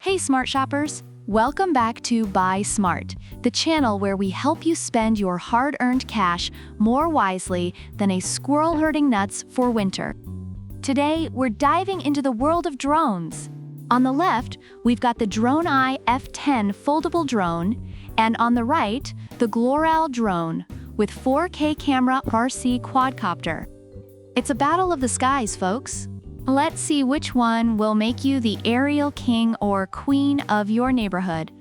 Hey smart shoppers! Welcome back to Buy Smart, the channel where we help you spend your hard-earned cash more wisely than a squirrel herding nuts for winter. Today, we're diving into the world of drones. On the left, we've got the Droneeye F10 foldable drone, and on the right, the Droneeye drone with 4K camera RC quadcopter. It's a battle of the skies, folks. Let's see which one will make you the aerial king or queen of your neighborhood.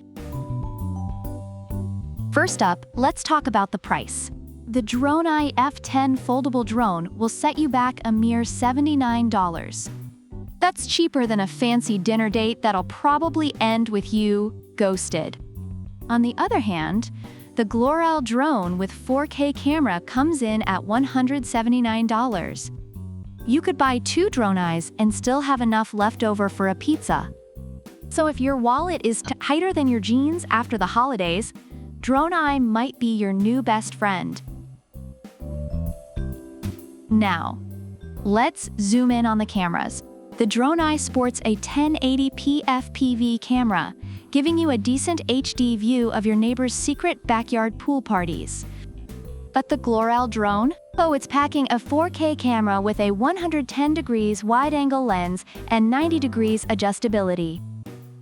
First up, let's talk about the price. The Droneeye F10 foldable drone will set you back a mere $79. That's cheaper than a fancy dinner date that'll probably end with you ghosted. On the other hand, the Droneeye drone with 4K camera comes in at $179. You could buy 2 Droneeyes and still have enough left over for a pizza. So if your wallet is tighter than your jeans after the holidays, Droneeye might be your new best friend. Now, let's zoom in on the cameras. The Droneeye sports a 1080p FPV camera, giving you a decent HD view of your neighbor's secret backyard pool parties. But the Droneeye drone? Oh, it's packing a 4K camera with a 110 degrees wide-angle lens and 90 degrees adjustability.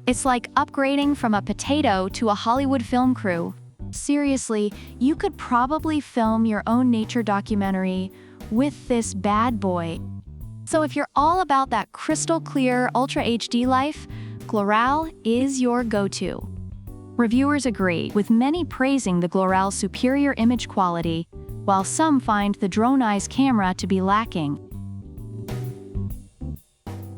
It's like upgrading from a potato to a Hollywood film crew. Seriously, you could probably film your own nature documentary with this bad boy. So if you're all about that crystal clear Ultra HD life, Droneeye is your go-to. Reviewers agree, with many praising the Droneeye's superior image quality, while some find the Droneeye's camera to be lacking.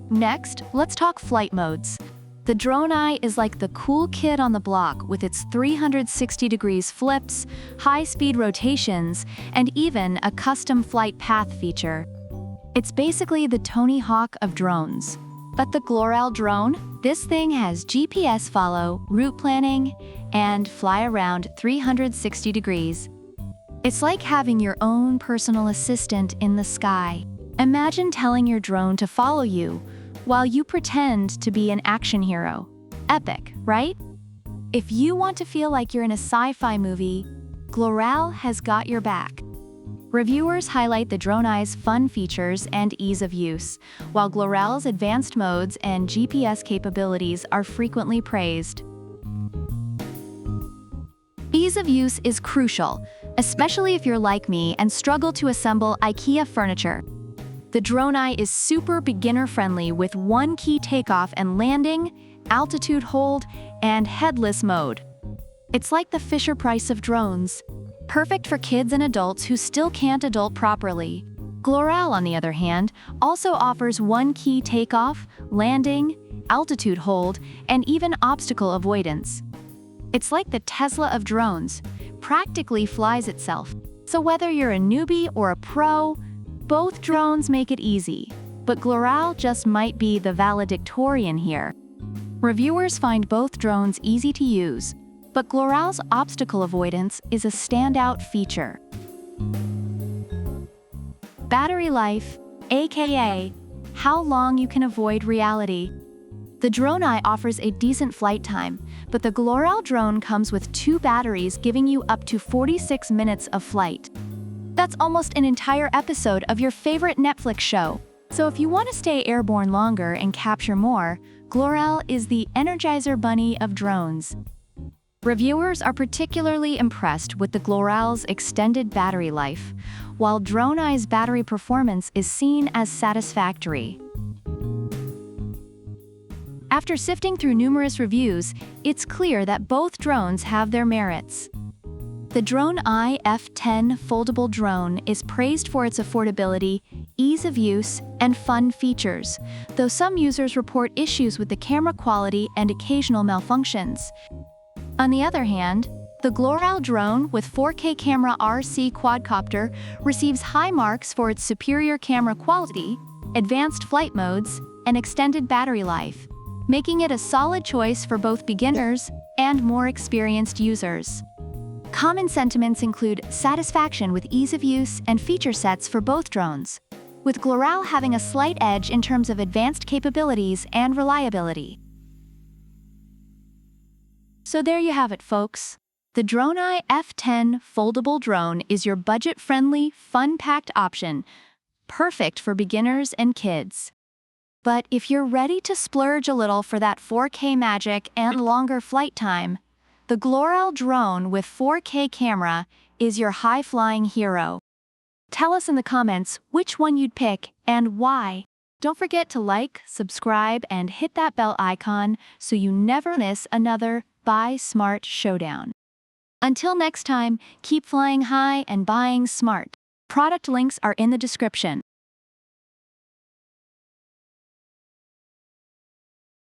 Next, let's talk flight modes. The Droneeye is like the cool kid on the block with its 360 degrees flips, high-speed rotations, and even a custom flight path feature. It's basically the Tony Hawk of drones. But the Droneeye drone? This thing has GPS follow, route planning, and fly around 360 degrees. It's like having your own personal assistant in the sky. Imagine telling your drone to follow you while you pretend to be an action hero. Epic, right? If you want to feel like you're in a sci-fi movie, Droneeye has got your back. Reviewers highlight the Droneeye's fun features and ease of use, while Droneeye's advanced modes and GPS capabilities are frequently praised. Ease of use is crucial, especially if you're like me and struggle to assemble IKEA furniture. The Droneeye is super beginner-friendly with one-key takeoff and landing, altitude hold, and headless mode. It's like the Fisher-Price of drones. Perfect for kids and adults who still can't adult properly. Droneeye, on the other hand, also offers one-key takeoff, landing, altitude hold, and even obstacle avoidance. It's like the Tesla of drones, practically flies itself. So whether you're a newbie or a pro, both drones make it easy. But Droneeye just might be the valedictorian here. Reviewers find both drones easy to use, but Droneeye's obstacle avoidance is a standout feature. Battery life, aka how long you can avoid reality. The Droneeye offers a decent flight time, but the Droneeye drone comes with 2 batteries giving you up to 46 minutes of flight. That's almost an entire episode of your favorite Netflix show. So if you want to stay airborne longer and capture more, Droneeye is the Energizer Bunny of drones. Reviewers are particularly impressed with the Droneeye's extended battery life, while Droneeye's battery performance is seen as satisfactory. After sifting through numerous reviews, it's clear that both drones have their merits. The Droneeye F10 foldable drone is praised for its affordability, ease of use, and fun features, though some users report issues with the camera quality and occasional malfunctions. On the other hand, the Droneeye drone with 4K camera RC quadcopter receives high marks for its superior camera quality, advanced flight modes, and extended battery life, making it a solid choice for both beginners and more experienced users. Common sentiments include satisfaction with ease of use and feature sets for both drones, with Droneeye having a slight edge in terms of advanced capabilities and reliability. So there you have it, folks. The Droneeye F10 foldable drone is your budget-friendly, fun-packed option, perfect for beginners and kids. But if you're ready to splurge a little for that 4K magic and longer flight time, the Glorel drone with 4K camera is your high-flying hero. Tell us in the comments which one you'd pick and why. Don't forget to like, subscribe, and hit that bell icon so you never miss another Buy Smart Showdown. Until next time, keep flying high and buying smart. Product links are in the description.